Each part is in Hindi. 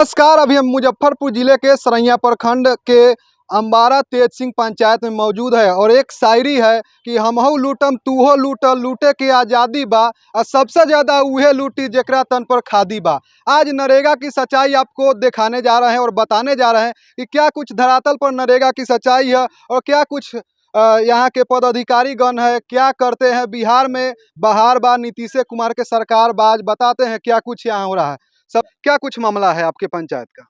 नमस्कार। अभी हम मुजफ्फरपुर जिले के सरैया प्रखंड के अम्बारा तेज सिंह पंचायत में मौजूद है और एक शायरी है कि हमहू लूटम तूहो लूट, लूटे की आज़ादी बा और सबसे ज़्यादा उहे लूटी जेकरा तन पर खादी बा। आज नरेगा की सच्चाई आपको दिखाने जा रहे हैं और बताने जा रहे हैं कि क्या कुछ धरातल पर नरेगा की सच्चाई है और क्या कुछ यहाँ के पदाधिकारी गण है, क्या करते हैं बिहार में। बहार बा, नीतीश कुमार के सरकार बा, आज बताते हैं क्या कुछ यहाँ हो रहा है। सब क्या कुछ मामला है आपके पंचायत का?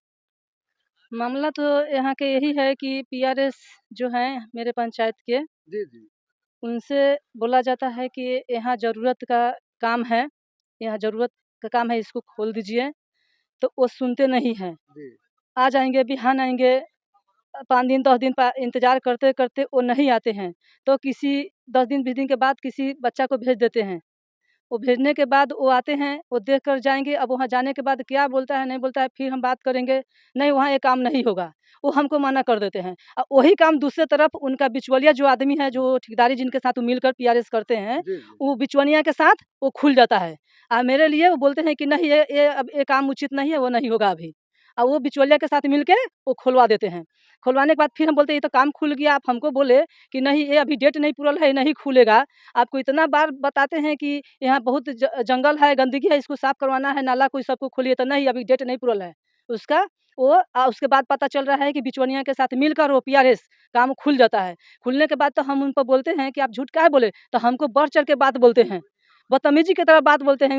मामला तो यहाँ के यही है कि पीआरएस जो हैं मेरे पंचायत के, जी जी उनसे बोला जाता है कि यहाँ ज़रूरत का काम है, यहाँ ज़रूरत का काम है, इसको खोल दीजिए, तो वो सुनते नहीं हैं। जी आ जाएँगे, बिहान आएँगे, 5 दिन 10 दिन पा इंतज़ार करते-करते वो नहीं आते हैं, तो किसी 10 दिन 20 दिन के बाद किसी बच्चा को भेज देते हैं। वो भेजने के बाद वो आते हैं, वो देख कर जाएँगे। अब वहाँ जाने के बाद क्या बोलता है, नहीं बोलता है, फिर हम बात करेंगे, नहीं वहाँ ये काम नहीं होगा, वो हमको मना कर देते हैं। वही काम दूसरे तरफ उनका बिचौलिया जो आदमी है, जो ठेकेदारी जिनके साथ वो मिलकर पीआरएस करते हैं, जी जी वो बिचौलिया के साथ वो खुल जाता है। मेरे लिए वो बोलते हैं कि नहीं ये अब ये काम उचित नहीं है, वो नहीं होगा अभी। वो बिचौलिया के साथ मिल के वो खुलवा देते हैं। खुलवाने के बाद फिर हम बोलते हैं ये तो काम खुल गया, आप हमको बोले कि नहीं ये अभी डेट नहीं पूरल है, ये नहीं खुलेगा। आपको इतना बार बताते हैं कि यहाँ बहुत जंगल है, गंदगी है, इसको साफ करवाना है, नाला कोई सबको खोलिए, तो नहीं अभी डेट नहीं पूरल है उसका। वो उसके बाद पता चल रहा है कि बिचौलिया के साथ मिलकर वो पीआरएस काम खुल जाता है। खुलने के बाद तो हम उन पर बोलते हैं कि आप झूठ काहे बोले? तो हमको बढ़ चढ़ के बात बोलते हैं। बदतमीजी की तरह बात बोलते हैं।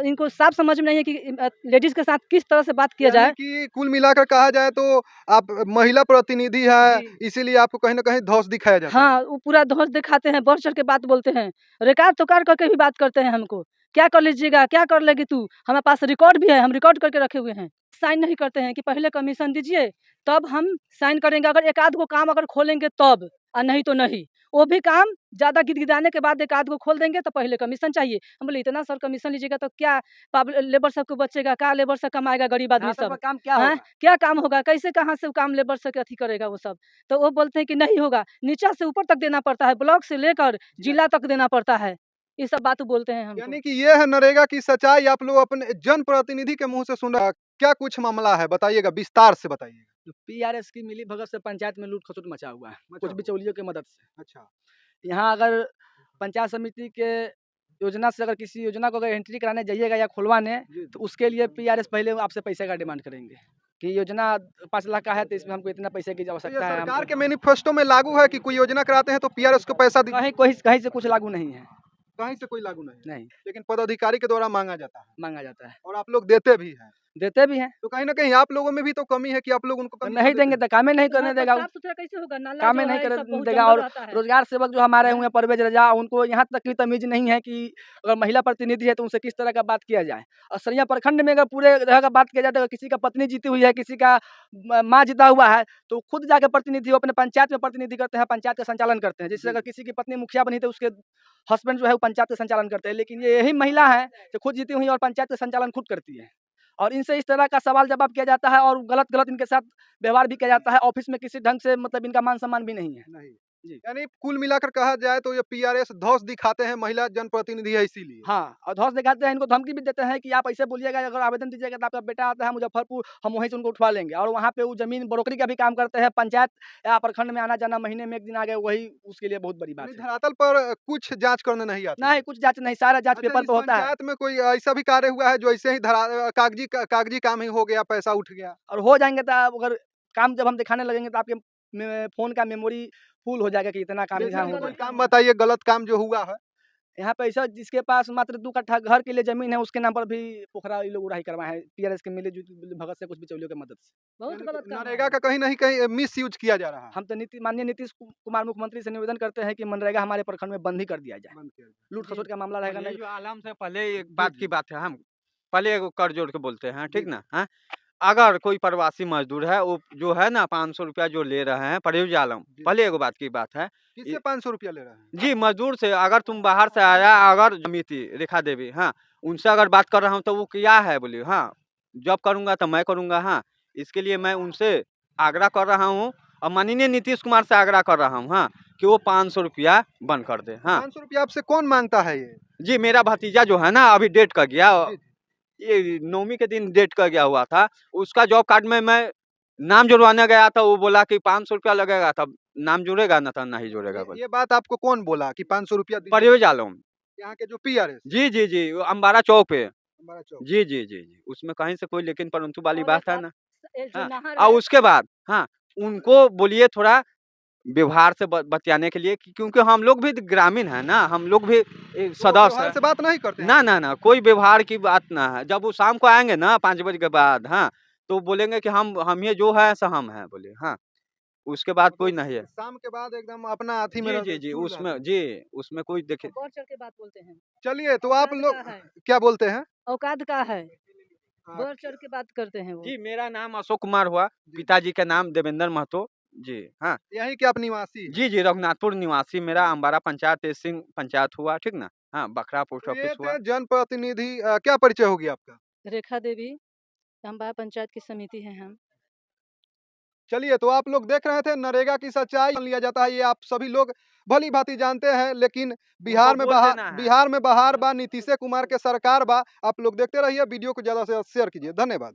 इनको साफ समझ में नहीं है कि लेडीज़ के साथ किस तरह से बात किया यानी जाए। कि कुल मिलाकर कहा जाए तो आप महिला प्रतिनिधि है, जी। इसीलिए आपको कहीं ना कहीं धौंस दिखाया जाता है। हाँ, वो पूरा धौंस दिखाते हैं, बढ़-चढ़ के बात बोलते हैं। रिकॉर्ड करके भी बात करते हैं हमको। क्या कर लीजिएगा? क्या कर लेगी तू? हमारे पास रिकॉर्ड भी है, हम रिकॉर्ड करके रखे हुए हैं। साइन नहीं करते हैं कि पहले कमीशन दीजिए, तब हम साइन करेंगे। अगर एक आध गो काम अगर खोलेंगे तब, नहीं तो नहीं। वो भी काम ज़्यादा गिदगिदाने के बाद एक आध गो खोल देंगे तो पहले कमीशन चाहिए। हम बोले इतना सर कमीशन लीजिएगा तो क्या लेबर सब को बचेगा? क्या लेबर से कमाएगा गरीब आदमी सब? काम क्या हैं? होगा? क्या काम होगा? कैसे कहाँ से वो काम लेबर से अथी करेगा वो सब? तो वो बोलते हैं कि नहीं होगा, नीचा से ऊपर तक देना पड़ता है, ब्लॉक से लेकर जिला तक देना पड़ता है। ये सब बात बोलते हैं हमको। यानी कि ये है नरेगा की सच्चाई, आप लोग अपने जन प्रतिनिधि के मुंह से सुन रहा। क्या कुछ मामला है बताइएगा, विस्तार से बताइएगा। पीआरएस की मिली भगत से पंचायत में लूट-खसुट मचा हुआ है, मचा कुछ हुआ। बिचौलियों की मदद से। अच्छा। यहाँ अगर पंचायत समिति के योजना से अगर किसी योजना को अगर एंट्री कराने जाइएगा या खुलवाने, जी तो जी उसके लिए पीआरएस पहले आपसे पैसे का डिमांड करेंगे कि योजना 5 लाख का है, तो इसमें हमको इतना पैसे की तो ये आवश्यकता है सरकार हमको। के मैनिफेस्टो में लागू है कि कोई योजना कराते हैं तो पीआरएस को पैसा दीजिए? कहीं से कुछ लागू नहीं है, कहीं से कोई लागू नहीं है, नहीं लेकिन पदाधिकारी के द्वारा मांगा जाता है माँगा जाता है। और आप लोग देते भी हैं। देते भी हैं, तो कहीं ना कहीं आप लोगों में भी तो कमी है कि आप लोग उनको और कमीशन नहीं देते देंगे हैं। तो काम ही नहीं तो करने वहाँ पर देगा वो। साफ-सुथरा कैसे होगा? नाला काम ही जो नहीं है कर सब बहुत देगा। जंगल और रहता है। रोजगार सेवक जो हमारे हैं? हुए हैं परवेज रजा, उनको यहाँ तक की तमीज नहीं है कि अगर महिला प्रतिनिधि है तो उनसे किस तरह का बात किया जाए। और सरिया प्रखंड में अगर पूरे तरह का बात किया जाए तो अगर किसी का पत्नी जीती हुई है, किसी का माँ जीता हुआ है, तो खुद जाके प्रतिनिधि वो अपने पंचायत में प्रतिनिधि करते हैं, पंचायत का संचालन करते हैं। जैसे जी अगर किसी की पत्नी मुखिया बनी तो उसके हस्बैंड जो है वो पंचायत का संचालन करते हैं, लेकिन ये यही महिला है जो खुद जीती हुई है और पंचायत का संचालन खुद करती है। और इनसे इस तरह का सवाल जवाब किया जाता है और गलत गलत इनके साथ व्यवहार भी किया जाता है। ऑफिस में किसी ढंग से मतलब इनका मान सम्मान भी नहीं है। नहीं। जी। यानी कुल मिलाकर कहा जाए तो ये पीआरएस धौंस दिखाते हैं, महिला जनप्रतिनिधि है इसीलिए। हाँ, और धौंस दिखाते हैं, इनको धमकी भी देते हैं कि आप ऐसे बोलिएगा, अगर आवेदन दीजिएगा तो आपका बेटा आता है मुज़फ्फरपुर, हम वहीं से उनको उठवा लेंगे। और वहाँ पे वो ज़मीन ब्रोकरी का भी काम करते हैं। पंचायत या प्रखंड में आना-जाना, महीने में 1 दिन आ गए, वही उसके लिए बहुत बड़ी यानी बात है। धरातल पर कुछ जांच करने नहीं आते हैं। नहीं, कुछ जाँच नहीं, सारा जाँच अच्छा, पेपर इस पे होता है। पंचायत में कोई ऐसा भी कार्य हुआ है जो ऐसे ही कागजी काम ही हो गया, पैसा उठ गया? और हो जाएँगे तो आप अगर काम जब हम दिखाने लगेंगे तो आपके फ़ोन का मेमोरी फुल हो जाएगा कि इतना काम जैसे यहाँ कि हो कोई गया। काम बताइए, गलत काम जो हुआ है। यहाँ पे ऐसा जिसके पास मात्र 2 कट्ठा घर के लिए ज़मीन है, उसके नाम पर भी पोखरा ये लोग उड़ाही करवाए हैं, पीआरएस के मिली-जुली भगत से कुछ बिचौलियों की मदद से। बहुत यानी कि गलत काम है। नरेगा का कहीं न कहीं मिसयूज़ किया जा रहा है। हम तो माननीय नीतीश कुमार मुख्यमंत्री से निवेदन करते हैं कि मनरेगा हमारे प्रखंड में बंद ही कर दिया जाए। बंद किया जाए। लूट-खसुट का मामला और रहेगा ये नहीं। जो आलम से पहले एक जी, बात जी। की बात है, हम पहले एगो कर जोड़ के बोलते हैं, जी, ठीक जी। ना? हाँ? अगर कोई प्रवासी मज़दूर है, वो जो है ना ₹500 जो ले रहे हैं परवेज़ आलम, जी, जी। पहले एगो बात की बात है। किससे इ ₹500 ले रहे हैं? जी, मज़दूर से अगर तुम बाहर से आया, अगर समिति रेखा देवी, हाँ, उनसे अगर बात कर रहा हूँ तो वो क्या है बोलिए, हाँ, जब करूँगा तो मैं करूँगा, हाँ। इसके लिए मैं उनसे आग्रह कर रहा हूँ और माननीय नीतीश कुमार से आग्रह कर रहा हूँ, हाँ, कि वो ₹500 बंद कर दें, हाँ। ₹500 आपसे कौन माँगता है ये? जी, मेरा भतीजा जो है ना अभी डेट कर गया। जी, जी। ये 9वीं के दिन डेट कर गया हुआ था। उसका जॉब कार्ड में मैं नाम जुड़वाने गया था, वो बोला कि 500 रुपया लगेगा, तब नाम जुड़ेगा ना तो नहीं जुड़ेगा बोले। ये बात आपको कौन बोला कि 500 रुपया दीजिए? परवेज आलम। यहाँ के जो पीआर है जी, वो अम्बारा चौक पे। हमारा चौक। जी। उसमें कहीं से कोई लेकिन परंतु वाली और बात एक है बात, ना। ये जो हाँ, नहर और है, उसके बाद हाँ, उनको बोलिए थोड़ा व्यवहार से बतियाने के लिए, क्योंकि हम लोग भी ग्रामीण है ना, हम लोग भी वो सदस्य व्यवहार है। से बात नहीं करते हैं ना आपसे? ना ना कोई व्यवहार की बात ना है। जब वो शाम को आएंगे ना 5 बजे के बाद, हाँ, तो बोलेंगे कि हम ये जो है सो हम हैं बोले, हाँ, उसके बाद कोई मतलब नहीं है। शाम के बाद एकदम अपना अथी में रहते, जी, चुल जाते हैं। उसमें कोई देखे। और बढ़ चढ़ के बात बोलते हैं। चलिए तो आप औकात लोग का है, क्या बोलते हैं? औकात का है, हाँ, बढ़ चढ़ के बात करते हैं वो। जी, मेरा नाम अशोक कुमार हुआ, जी। पिताजी का नाम देवेंद्र महतो। जी, हाँ। यहीं के आप निवासी हैं? जी, रघुनाथपुर निवासी मेरा, अम्बारा पंचायत तेज सिंह पंचायत हुआ, ठीक ना? हाँ, बखरा पोस्ट तो ये ऑफिस हुआ। थे जनप्रतिनिधि क्या परिचय होगी आपका? रेखा देवी, अम्बारा पंचायत की समिति हैं हम। चलिए तो आप लोग देख रहे थे नरेगा की सच्चाई लिया जाता है, ये आप सभी लोग भली भांति जानते हैं, लेकिन उनको बोल देना है। बिहार में बहार बा, नीतीश कुमार के सरकार बा। आप लोग देखते रहिए, वीडियो को ज़्यादा से ज़्यादा शेयर कीजिए। धन्यवाद।